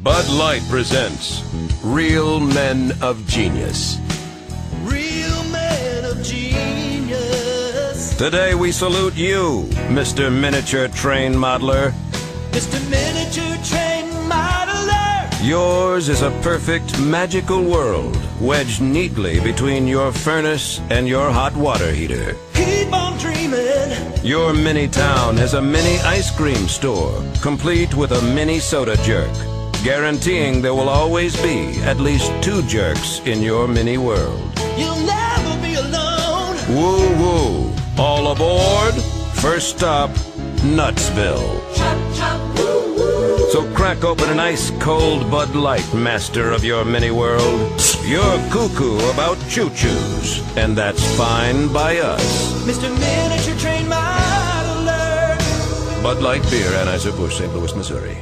Bud Light presents Real Men of Genius. Real men of genius. Today we salute you, Mr. Miniature Train Modeler. Mr. Miniature Train Modeler. Yours is a perfect, magical world, wedged neatly between your furnace and your hot water heater. Keep on dreaming. Your mini town has a mini ice cream store, complete with a mini soda jerk, guaranteeing there will always be at least 2 jerks in your mini world. You'll never be alone. Woo-woo! All aboard! First stop, Nutsville. Chop, chop, woo, woo. So crack open an ice-cold Bud Light, master of your mini world. You're cuckoo about choo-choos, and that's fine by us. Mr. Miniature Train Modeler. Bud Light Beer, Anheuser-Busch, St. Louis, Missouri.